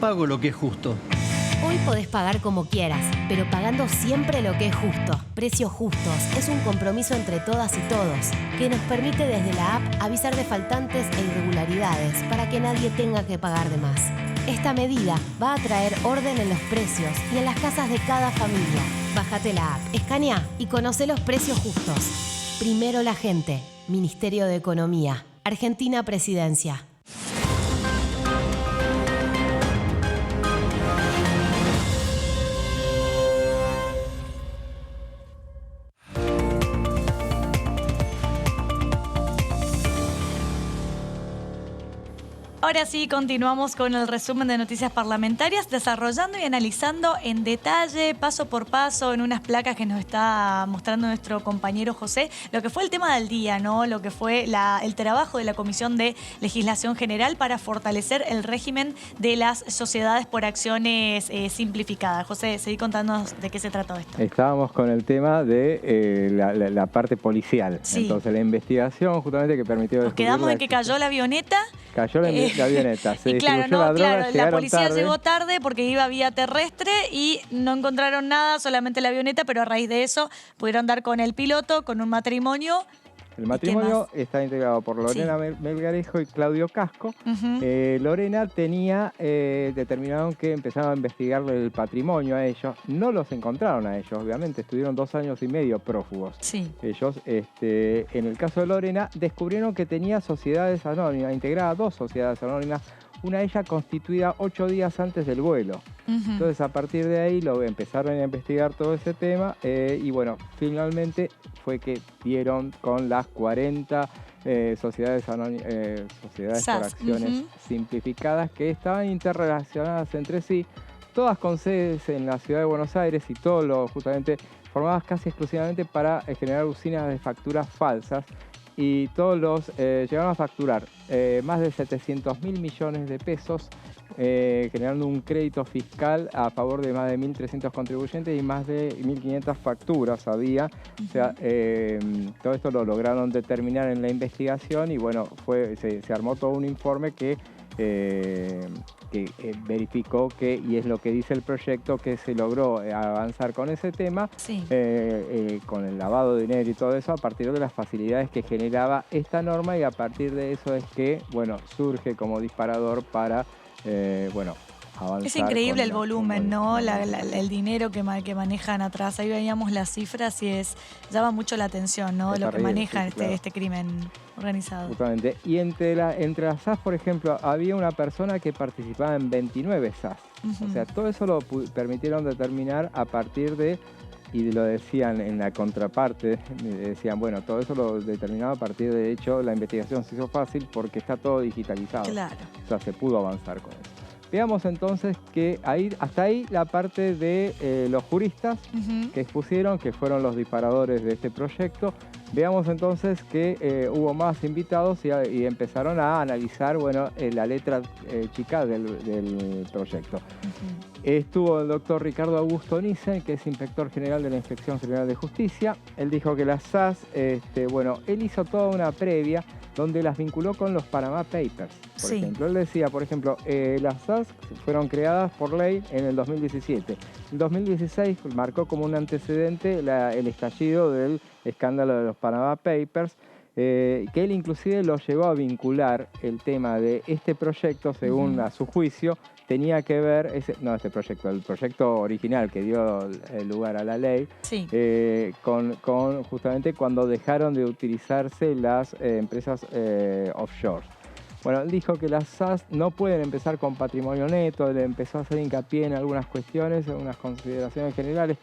Pago lo que es justo. Hoy podés pagar como quieras, pero pagando siempre lo que es justo. Precios Justos es un compromiso entre todas y todos que nos permite desde la app avisar de faltantes e irregularidades para que nadie tenga que pagar de más. Esta medida va a traer orden en los precios y en las casas de cada familia. Bájate la app, escanea y conoce los precios justos. Primero la gente. Ministerio de Economía. Argentina Presidencia. Ahora sí, continuamos con el resumen de noticias parlamentarias, desarrollando y analizando en detalle, paso por paso, en unas placas que nos está mostrando nuestro compañero José, lo que fue el tema del día, ¿no? Lo que fue el trabajo de la Comisión de Legislación General para fortalecer el régimen de las sociedades por acciones simplificadas. José, seguí contándonos de qué se trató esto. Estábamos con el tema de la parte policial. Sí. Entonces, la investigación justamente que permitió... Nos quedamos en que cayó la avioneta. Cayó la avioneta, se y claro, distribuyó la droga, la policía llegó tarde porque iba vía terrestre y no encontraron nada, solamente la avioneta, pero a raíz de eso pudieron dar con el piloto, con un matrimonio El matrimonio está integrado por Lorena Melgarejo y Claudio Casco. Lorena tenía, determinaron que empezaron a investigarle el patrimonio a ellos. No los encontraron a ellos, obviamente, estuvieron 2 años y medio prófugos. Ellos, en el caso de Lorena, descubrieron que tenía sociedades anónimas, integraba 2 sociedades anónimas, una de ellas constituida 8 días antes del vuelo. Entonces, a partir de ahí empezaron a investigar todo ese tema y bueno, finalmente fue que dieron con las 40 sociedades por acciones simplificadas que estaban interrelacionadas entre sí, todas con sedes en la ciudad de Buenos Aires y justamente formadas casi exclusivamente para generar usinas de facturas falsas. Y todos llegaron a facturar más de 700.000 millones de pesos, generando un crédito fiscal a favor de más de 1.300 contribuyentes y más de 1.500 facturas había. O sea, todo esto lo lograron determinar en la investigación y bueno, se armó todo un informe que verificó y es lo que dice el proyecto, que se logró avanzar con ese tema, con el lavado de dinero y todo eso, a partir de las facilidades que generaba esta norma, y a partir de eso es que, bueno, surge como disparador para, avanzar. Es increíble el volumen, ¿no? El dinero que manejan atrás. Ahí veíamos las cifras y llama mucho la atención, ¿no? Lo que maneja este crimen organizado. Justamente. Y entre las SAS, por ejemplo, había una persona que participaba en 29 SAS. O sea, todo eso lo permitieron determinar a partir de, y lo decían en la contraparte, decían, bueno, todo eso lo determinaba a partir de hecho, la investigación se hizo fácil porque está todo digitalizado. Claro. O sea, se pudo avanzar con eso. Veamos entonces que hasta ahí la parte de los juristas que expusieron, que fueron los disparadores de este proyecto. Veamos entonces que hubo más invitados y empezaron a analizar, bueno, la letra chica del proyecto. Estuvo el doctor Ricardo Augusto Nissen, que es inspector general de la Inspección General de Justicia. Él dijo que las SAS, él hizo toda una previa donde las vinculó con los Panama Papers, por ejemplo. Él decía, por ejemplo, las SAS fueron creadas por ley en el 2017. En 2016 marcó como un antecedente el estallido del escándalo de los Panama Papers, que él inclusive lo llevó a vincular el tema de este proyecto, según a su juicio, tenía que ver, el proyecto original que dio lugar a la ley, con justamente cuando dejaron de utilizarse las empresas offshore. Bueno, él dijo que las SAS no pueden empezar con patrimonio neto, le empezó a hacer hincapié en algunas cuestiones, en unas consideraciones generales.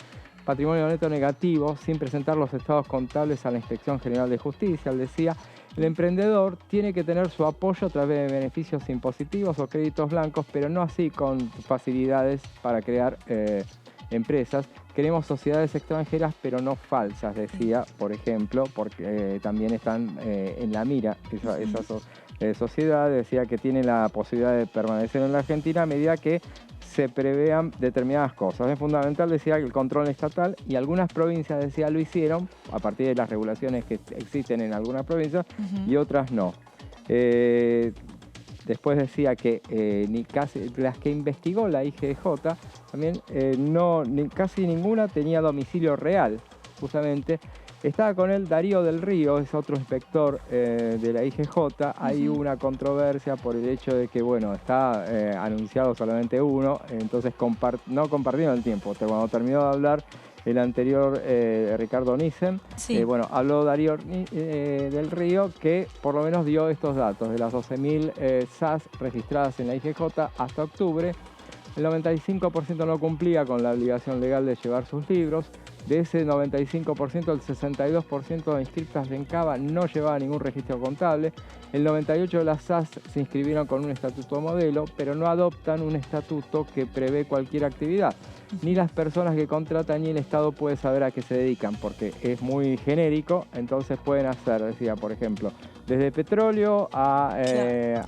Patrimonio neto negativo, sin presentar los estados contables a la Inspección General de Justicia. Él decía, el emprendedor tiene que tener su apoyo a través de beneficios impositivos o créditos blancos, pero no así con facilidades para crear empresas. Queremos sociedades extranjeras, pero no falsas, decía, por ejemplo, porque también están en la mira esas sociedades. Decía que tienen la posibilidad de permanecer en la Argentina a medida que se prevean determinadas cosas. Es fundamental, decía, el control estatal, y algunas provincias, decía, lo hicieron a partir de las regulaciones que existen en algunas provincias y otras no. Después decía que casi las que investigó la IGJ también casi ninguna tenía domicilio real, justamente. Estaba con él Darío del Río, es otro inspector de la IGJ. Hay una controversia por el hecho de que, bueno, está anunciado solamente uno, entonces no compartieron el tiempo. Cuando terminó de hablar el anterior Ricardo Nissen, habló Darío del Río, que por lo menos dio estos datos. De las 12.000 SAS registradas en la IGJ hasta octubre, el 95% no cumplía con la obligación legal de llevar sus libros. De ese 95%, el 62% de inscriptas en Cava no llevaba ningún registro contable. El 98% de las SAS se inscribieron con un estatuto modelo, pero no adoptan un estatuto que prevé cualquier actividad. Ni las personas que contratan ni el Estado puede saber a qué se dedican, porque es muy genérico. Entonces pueden hacer, decía, por ejemplo, desde petróleo a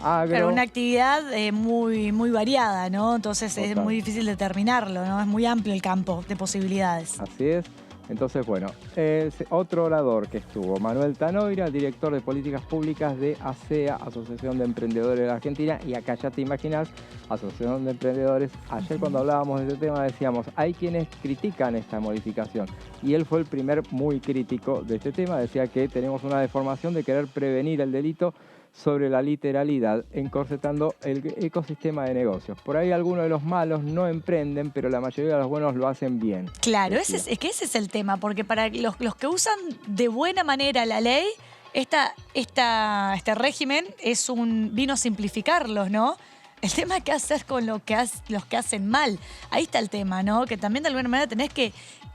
agro. Pero una actividad muy variada, ¿no? Entonces es muy difícil determinarlo, ¿no? Es muy amplio el campo de posibilidades. Así es. Entonces, bueno, otro orador que estuvo, Manuel Tanoira, director de Políticas Públicas de ASEA, Asociación de Emprendedores de la Argentina, y acá ya te imaginas, Asociación de Emprendedores. Ayer cuando hablábamos de este tema decíamos, hay quienes critican esta modificación, y él fue el primer muy crítico de este tema, decía que tenemos una deformación de querer prevenir el delito sobre la literalidad, encorsetando el ecosistema de negocios. Por ahí algunos de los malos no emprenden, pero la mayoría de los buenos lo hacen bien. Claro, es que ese es el tema, porque para los que usan de buena manera la ley, este régimen vino a simplificarlos, ¿no? El tema es qué hacer con los que hacen mal. Ahí está el tema, ¿no? Que también de alguna manera tenés que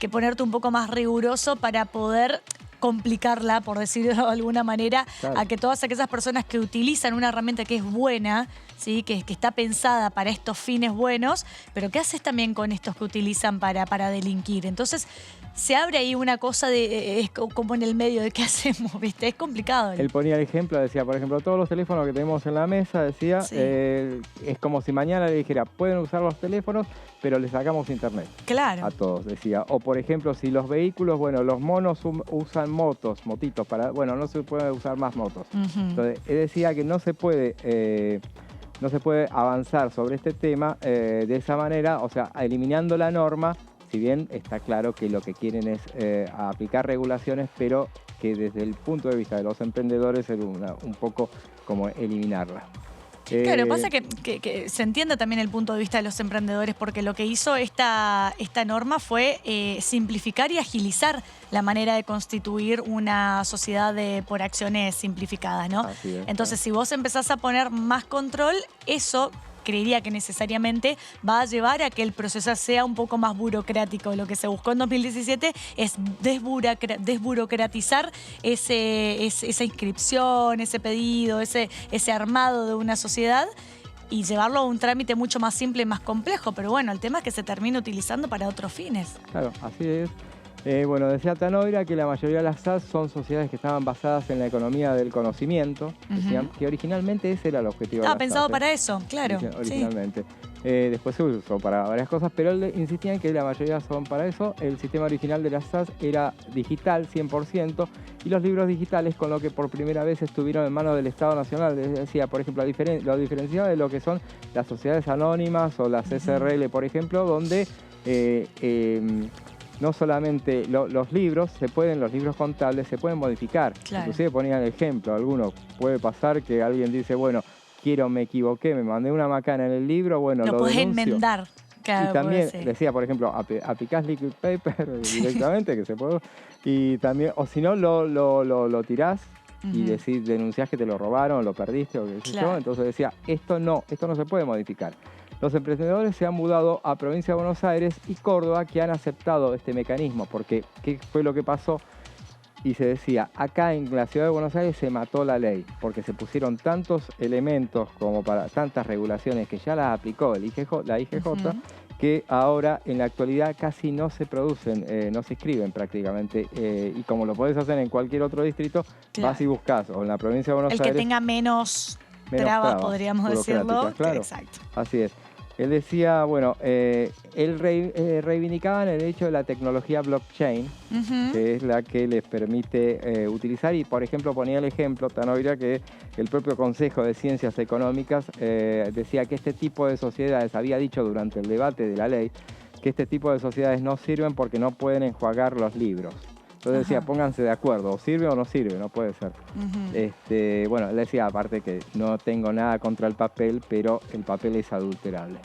ponerte un poco más riguroso para poder complicarla, por decirlo de alguna manera, claro, a que todas aquellas personas que utilizan una herramienta que es buena, ¿sí? que está pensada para estos fines buenos, pero ¿qué haces también con estos que utilizan para delinquir? Entonces se abre ahí una cosa es como en el medio de qué hacemos, ¿viste? Es complicado. Él ponía el ejemplo, decía, por ejemplo, todos los teléfonos que tenemos en la mesa, decía, sí, es como si mañana le dijera, pueden usar los teléfonos, pero les sacamos internet. Claro. A todos, decía. O por ejemplo, si los vehículos, bueno, los monos usan motitos, bueno, no se puede usar más motos. Entonces, él decía que no se puede avanzar sobre este tema de esa manera, o sea, eliminando la norma, si bien está claro que lo que quieren es aplicar regulaciones, pero que desde el punto de vista de los emprendedores es un poco como eliminarla. Claro, pasa que se entiende también el punto de vista de los emprendedores, porque lo que hizo esta norma fue simplificar y agilizar la manera de constituir una sociedad por acciones simplificadas, ¿no? Así es, entonces, si vos empezás a poner más control, eso creería que necesariamente va a llevar a que el proceso sea un poco más burocrático. Lo que se buscó en 2017 es desburocratizar esa inscripción, ese pedido, ese armado de una sociedad y llevarlo a un trámite mucho más simple y más complejo. Pero bueno, el tema es que se termina utilizando para otros fines. Claro, así es. Bueno, decía Tanoira que la mayoría de las SAS son sociedades que estaban basadas en la economía del conocimiento, decían que originalmente ese era el objetivo de las pensado SAS, para eso, claro. Originalmente. Sí. Después se usó para varias cosas, pero él insistía en que la mayoría son para eso. El sistema original de las SAS era digital, 100%, y los libros digitales, con lo que por primera vez estuvieron en manos del Estado Nacional. Decía, por ejemplo, lo diferenciaba de lo que son las sociedades anónimas o las SRL, por ejemplo, donde no solamente los libros contables se pueden modificar. Claro. Inclusive ponían el ejemplo, algunos puede pasar que alguien dice, bueno, me equivoqué, me mandé una macana en el libro, bueno, lo podés denuncio. Enmendar. Claro, y también decía, por ejemplo, aplicás liquid paper directamente, que se puede, y también, o si no, lo tirás y denunciás que te lo robaron, lo perdiste o qué sé yo. Entonces decía, esto no se puede modificar. Los emprendedores se han mudado a Provincia de Buenos Aires y Córdoba, que han aceptado este mecanismo, porque ¿qué fue lo que pasó? Y se decía, acá en la ciudad de Buenos Aires se mató la ley, porque se pusieron tantos elementos como para tantas regulaciones que ya las aplicó la IGJ, que ahora en la actualidad casi no se producen, no se inscriben prácticamente, y como lo podés hacer en cualquier otro distrito, vas y buscás, o en la provincia de Buenos Aires. El que tenga menos trabas, podríamos decirlo. Claro. Exacto. Así es. Él decía, bueno, él reivindicaba el hecho de la tecnología blockchain, que es la que les permite utilizar, y por ejemplo ponía el ejemplo, Tanoira, que el propio Consejo de Ciencias Económicas decía que este tipo de sociedades, había dicho durante el debate de la ley, que este tipo de sociedades no sirven porque no pueden enjuagar los libros. Entonces decía, pónganse de acuerdo, o sirve o no sirve, no puede ser. Bueno, él decía aparte que no tengo nada contra el papel, pero el papel es adulterable.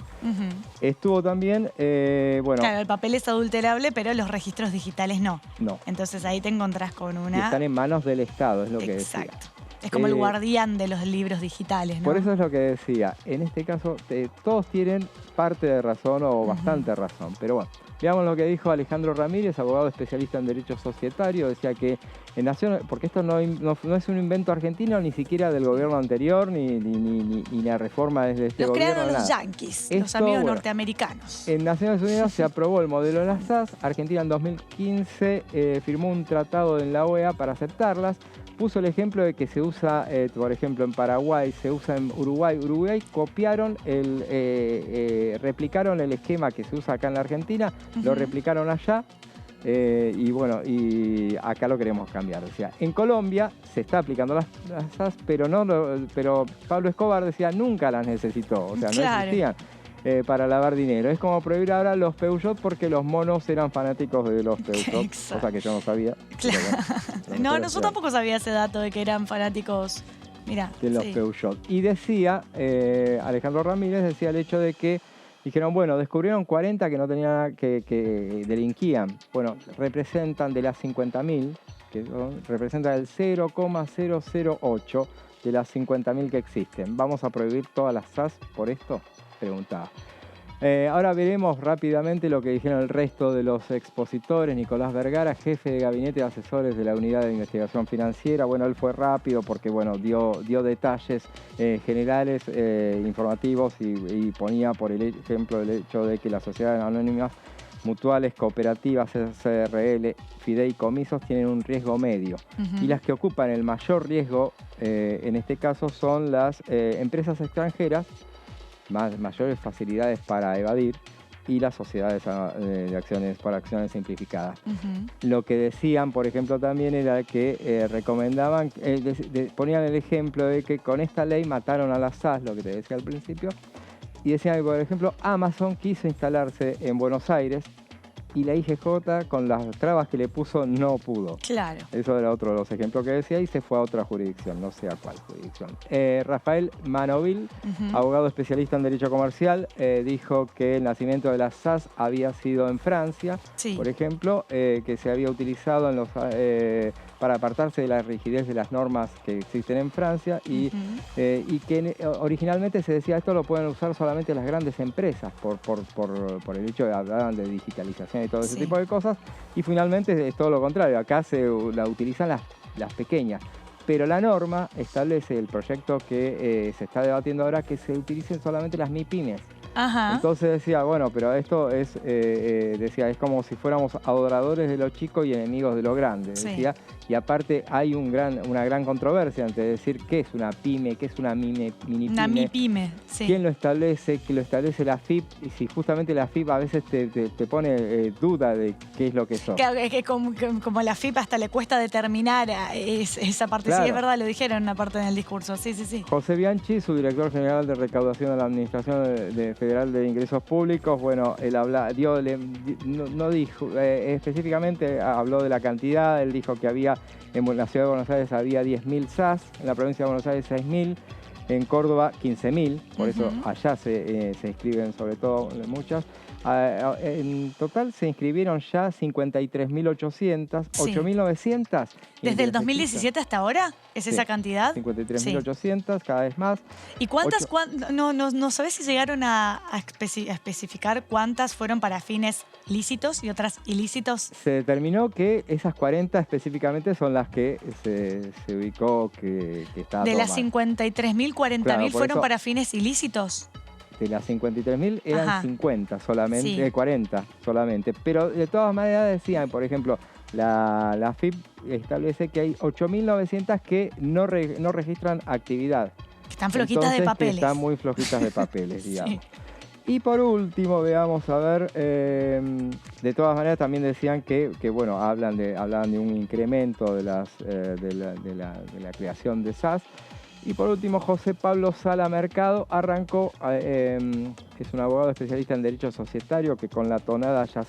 Estuvo también, Claro, el papel es adulterable, pero los registros digitales no. No. Entonces ahí te encontrás con una... Y están en manos del Estado, es lo que decía. Exacto. Es como el guardián de los libros digitales, ¿no? Por eso es lo que decía. En este caso, todos tienen parte de razón o bastante razón, pero bueno. Veamos lo que dijo Alejandro Ramírez, abogado especialista en Derecho Societario. Decía que en Nación, porque esto no es un invento argentino, ni siquiera del gobierno anterior, ni la reforma desde este gobierno. Los crearon los yanquis, los amigos norteamericanos. En Naciones Unidas se aprobó el modelo de las SAS. Argentina en 2015 firmó un tratado en la OEA para aceptarlas. Puso el ejemplo de que se usa, por ejemplo, en Paraguay, se usa en Uruguay. Uruguay copiaron, replicaron el esquema que se usa acá en la Argentina, lo replicaron allá. Y bueno, y acá lo queremos cambiar. O sea, en Colombia se está aplicando las SAS, pero Pablo Escobar decía nunca las necesitó, o sea, no existían para lavar dinero. Es como prohibir ahora los Peugeot porque los monos eran fanáticos de los Peugeot, cosa que yo no sabía. Claro. No, nosotros tampoco sabía ese dato de que eran fanáticos, mira, de los Peugeot. Y decía, Alejandro Ramírez decía el hecho de que dijeron, bueno, descubrieron 40 que no tenían que delinquían. Bueno, representan de las 50.000, representan el 0,008 de las 50.000 que existen. ¿Vamos a prohibir todas las SAS por esto? Preguntaba. Ahora veremos rápidamente lo que dijeron el resto de los expositores. Nicolás Vergara, jefe de gabinete de asesores de la Unidad de Investigación Financiera. Bueno, él fue rápido porque bueno, dio detalles generales, informativos y ponía por el ejemplo el hecho de que las sociedades anónimas, mutuales, cooperativas, SRL, fideicomisos tienen un riesgo medio. Y las que ocupan el mayor riesgo, en este caso, son las empresas extranjeras, mayores facilidades para evadir, y las sociedades de acciones para acciones simplificadas. Lo que decían, por ejemplo, también era que recomendaban, ponían el ejemplo de que con esta ley mataron a las SAS, lo que te decía al principio, y decían que, por ejemplo, Amazon quiso instalarse en Buenos Aires y la IGJ, con las trabas que le puso, no pudo. Claro. Eso era otro de los ejemplos que decía, y se fue a otra jurisdicción, no sé a cuál jurisdicción. Rafael Manovil, abogado especialista en Derecho Comercial, dijo que el nacimiento de las SAS había sido en Francia, por ejemplo, que se había utilizado para apartarse de la rigidez de las normas que existen en Francia, y que originalmente se decía esto lo pueden usar solamente las grandes empresas por el hecho de hablar de digitalización y todo ese tipo de cosas, y finalmente es todo lo contrario, acá la utilizan las pequeñas, pero la norma establece, el proyecto que se está debatiendo ahora, que se utilicen solamente las MIPYMES. Entonces decía, bueno, pero esto es, decía, es como si fuéramos adoradores de lo chico y enemigos de lo grande, decía, y aparte hay una gran controversia entre decir qué es una pyme, qué es una mini pyme. Una MIPYME, ¿Quién lo establece? Que lo establece la FIP, y si justamente la FIP a veces te pone duda de qué es lo que son. Claro, es que como la FIP hasta le cuesta determinar esa parte, sí, es verdad, lo dijeron en una parte del discurso, sí. José Bianchi, su director general de recaudación de la Administración Federal de Ingresos Públicos, bueno, él no dijo específicamente, habló de la cantidad, él dijo que había en la Ciudad de Buenos Aires había 10.000 SAS, en la provincia de Buenos Aires 6.000, en Córdoba 15.000, por eso allá se inscriben sobre todo muchas. En total se inscribieron ya 53.800, 8.900. ¿Desde el 2017 hasta ahora? ¿Es esa cantidad? 53.800, cada vez más. ¿Y cuántas? No sabés si llegaron a especificar cuántas fueron para fines lícitos y otras ilícitos. Se determinó que esas 40 específicamente son las que se ubicó que estaba de tomada. Las 53.000, 40.000 fueron para fines ilícitos. De las 53.000 eran 50 solamente, 40 solamente. Pero de todas maneras decían, por ejemplo, la FIP establece que hay 8.900 que no registran actividad. Que están flojitas de papeles. Que están muy flojitas de papeles, digamos. Y por último, veamos a ver, de todas maneras también decían que bueno, hablaban de un incremento de la creación de SAS. Y por último, José Pablo Sala Mercado arrancó, que es un abogado especialista en derecho societario, que con la tonada ya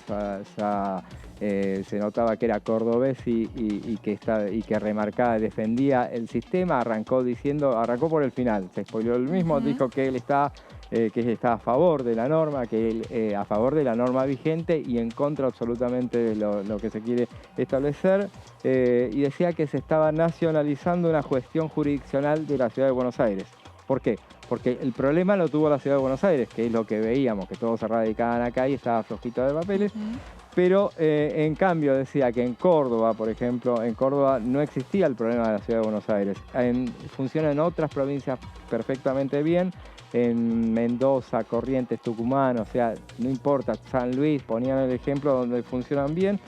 se notaba que era cordobés y que remarcaba y defendía el sistema. Arrancó por el final, se spoileó el mismo, dijo que él está a favor de la norma, a favor de la norma vigente y en contra absolutamente de lo que se quiere establecer, y decía que se estaba nacionalizando una cuestión jurisdiccional de la Ciudad de Buenos Aires. ¿Por qué? Porque el problema lo tuvo la Ciudad de Buenos Aires, que es lo que veíamos, que todos se radicaban acá y estaba flojito de papeles, pero en cambio decía que en Córdoba, por ejemplo, en Córdoba no existía el problema de la Ciudad de Buenos Aires. Funciona en otras provincias perfectamente bien, en Mendoza, Corrientes, Tucumán, o sea, no importa, San Luis, ponían el ejemplo donde funcionan bien,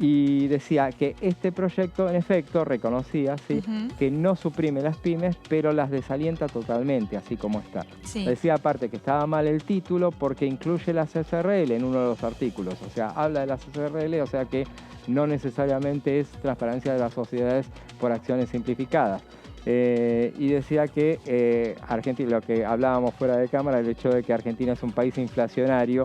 Y decía que este proyecto, en efecto, reconocía que no suprime las pymes, pero las desalienta totalmente, así como está. Sí. Decía aparte que estaba mal el título porque incluye las SRL en uno de los artículos. O sea, habla de las SRL, o sea que no necesariamente es transparencia de las sociedades por acciones simplificadas. Y decía que Argentina, lo que hablábamos fuera de cámara, el hecho de que Argentina es un país inflacionario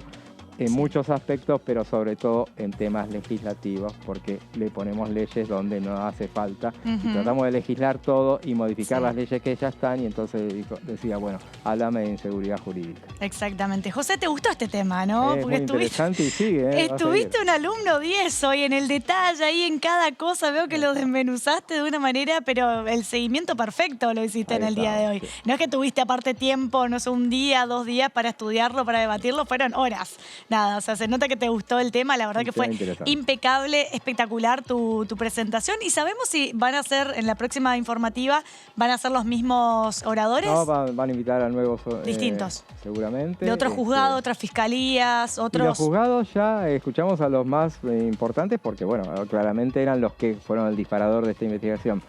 en muchos aspectos, pero sobre todo en temas legislativos, porque le ponemos leyes donde no hace falta. Y tratamos de legislar todo y modificar las leyes que ya están, y entonces decía, bueno, háblame de inseguridad jurídica. Exactamente. José, ¿te gustó este tema, no? Es muy interesante y sigue. Estuviste un alumno 10 hoy en el detalle, ahí en cada cosa. Veo que lo desmenuzaste de una manera, pero el seguimiento perfecto lo hiciste en el día de hoy. No es que tuviste aparte tiempo, no sé, un día, 2 días para estudiarlo, para debatirlo, fueron horas. Nada, o sea, se nota que te gustó el tema, la verdad que fue impecable, espectacular tu presentación. ¿Y sabemos si van a ser, en la próxima informativa, van a ser los mismos oradores? No, van a invitar a nuevos... distintos. Seguramente. De otros juzgados, otras fiscalías, otros... Y los juzgados ya escuchamos a los más importantes porque, bueno, claramente eran los que fueron el disparador de esta investigación.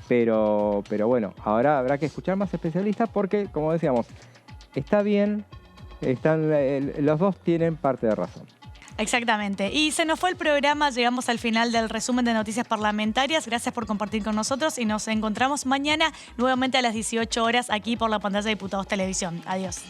Pero bueno, ahora habrá que escuchar más especialistas porque, como decíamos, está bien... los dos tienen parte de razón. Exactamente. Y se nos fue el programa, llegamos al final del resumen de noticias parlamentarias. Gracias por compartir con nosotros y nos encontramos mañana nuevamente a las 18 horas aquí por la pantalla de Diputados Televisión. Adiós.